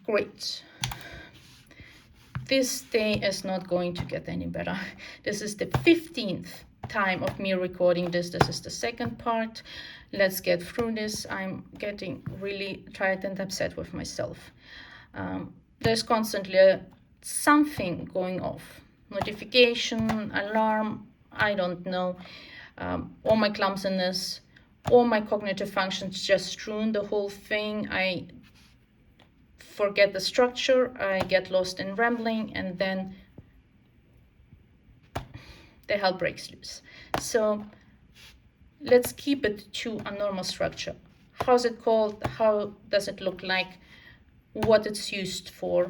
Great. This day is not going to get any better. This is the 15th time of me recording this. This is the second part. Let's get through this. I'm getting really tired and upset with myself. There's constantly something going off. Notification, alarm, I don't know. All my clumsiness, all my cognitive functions just ruin the whole thing. I forget the structure, I get lost in rambling, and then the hell breaks loose. So let's keep it to a normal structure. How's it called? How does it look like? What it's used for?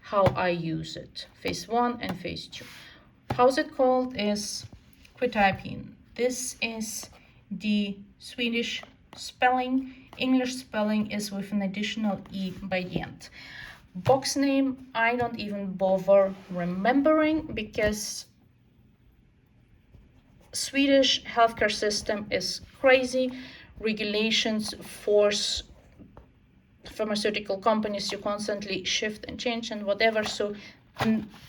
How I use it. Phase 1 and phase 2. How's it called is Quetiapine. This is the Swedish spelling. English spelling is with an additional E by the end. Box name, I don't even bother remembering because Swedish healthcare system is crazy. Regulations force pharmaceutical companies to constantly shift and change and whatever. So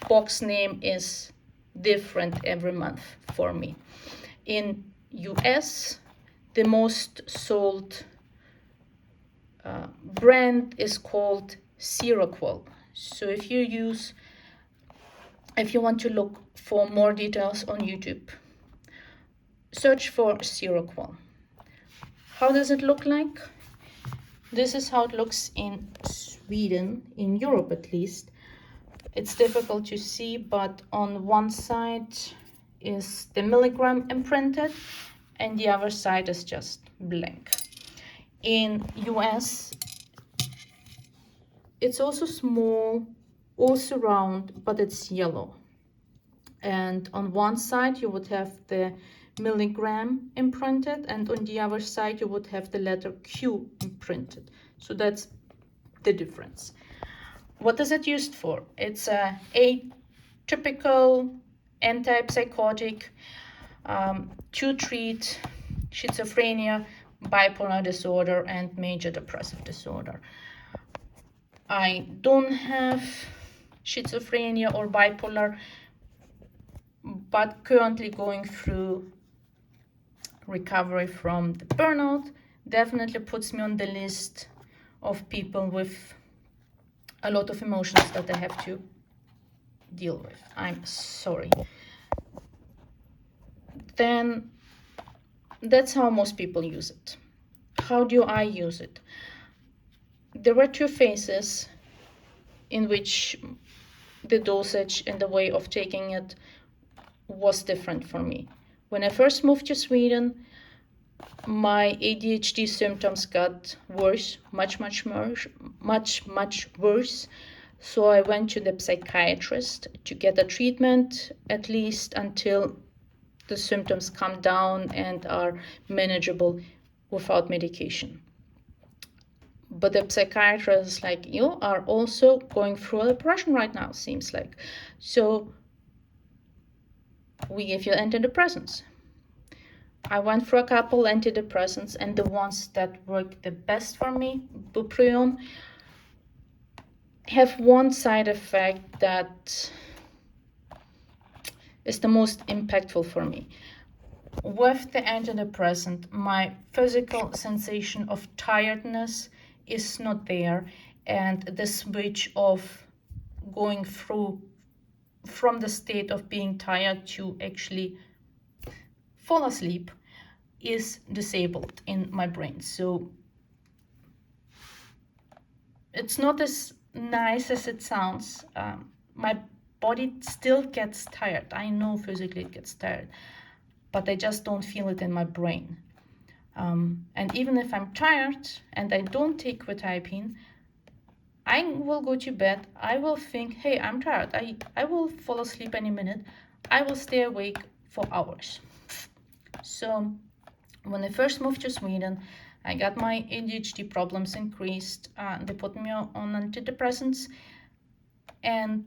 box name is different every month for me. In US, the most sold brand is called Seroquel. So if you want to look for more details on YouTube, search for Seroquel. How does it look like? This is how it looks in Sweden, in Europe at least. It's difficult to see, but on one side is the milligram imprinted and the other side is just blank. In US, it's also small, also round, but it's yellow. And on one side you would have the milligram imprinted, and on the other side you would have the letter Q imprinted. So that's the difference. What is it used for? It's a atypical antipsychotic to treat schizophrenia, bipolar disorder, and major depressive disorder. I don't have schizophrenia or bipolar, but currently going through recovery from the burnout. Definitely puts me on the list of people with a lot of emotions that I have to deal with. I'm sorry. Then that's how most people use it. How do I use it? There were two phases in which the dosage and the way of taking it was different for me. When I first moved to Sweden, my ADHD symptoms got worse, much worse. So I went to the psychiatrist to get a treatment, at least until the symptoms calm down and are manageable without medication. But the psychiatrist is like, you are also going through a depression right now, seems like. So we give you antidepressants. I went through a couple antidepressants, and the ones that work the best for me, bupropion, have one side effect that is the most impactful for me. With the antidepressant, my physical sensation of tiredness is not there, and the switch of going through from the state of being tired to actually fall asleep is disabled in my brain. So it's not as nice as it sounds. My body still gets tired. I know physically it gets tired, but I just don't feel it in my brain. And even if I'm tired and I don't take Quetiapine, I will go to bed. I will think, hey, I'm tired. I will fall asleep any minute. I will stay awake for hours. So when I first moved to Sweden, I got my ADHD problems increased. They put me on antidepressants, and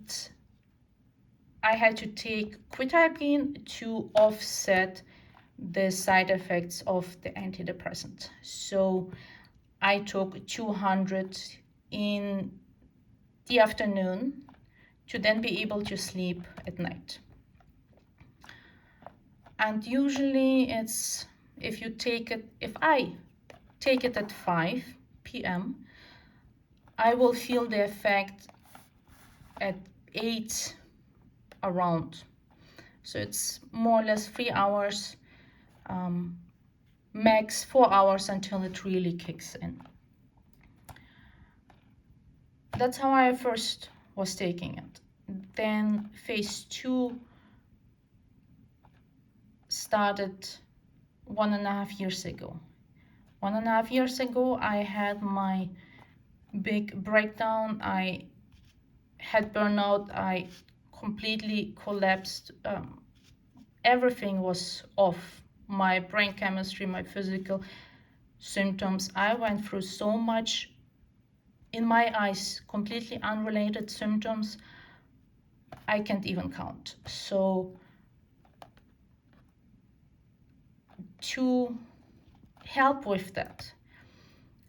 I had to take Quetiapine to offset the side effects of the antidepressant. So I took 200 in the afternoon to then be able to sleep at night. And usually it's, if I take it at 5 p.m., I will feel the effect at 8 around. So it's more or less 3 hours, max 4 hours until it really kicks in. That's how I first was taking it. Then phase 2 started 1.5 years ago. 1.5 years ago, I had my big breakdown. I had burnout. I completely collapsed. Everything was off. My brain chemistry, my physical symptoms. I went through so much, in my eyes, completely unrelated symptoms. I can't even count. So to help with that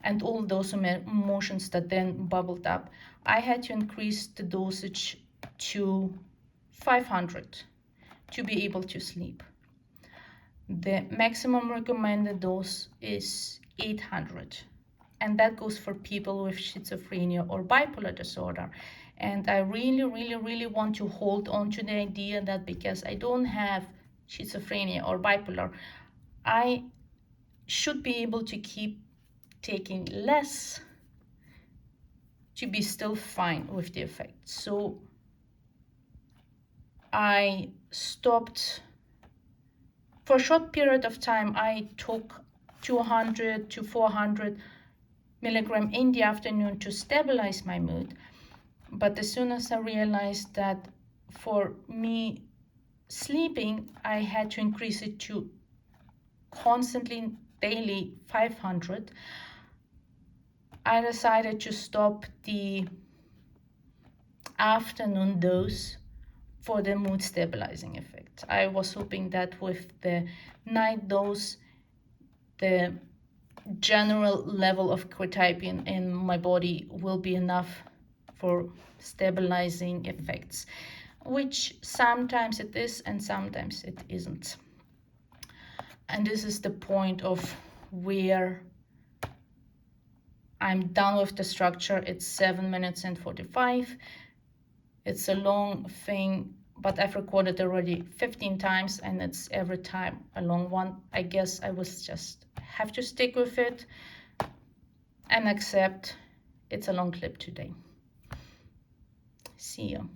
and all those emotions that then bubbled up, I had to increase the dosage to 500 to be able to sleep. The maximum recommended dose is 800, and that goes for people with schizophrenia or bipolar disorder. And I really, really, really want to hold on to the idea that because I don't have schizophrenia or bipolar, I should be able to keep taking less to be still fine with the effect. So I stopped. For a short period of time, I took 200 to 400 milligram in the afternoon to stabilize my mood. But as soon as I realized that for me sleeping, I had to increase it to constantly daily 500, I decided to stop the afternoon dose for the mood stabilizing effect. I was hoping that with the night dose, the general level of quetiapine in my body will be enough for stabilizing effects, which sometimes it is and sometimes it isn't. And this is the point of where I'm done with the structure. It's 7 minutes and 45. It's a long thing, but I've recorded already 15 times and it's every time a long one. I guess I will just have to stick with it and accept it's a long clip today. See you.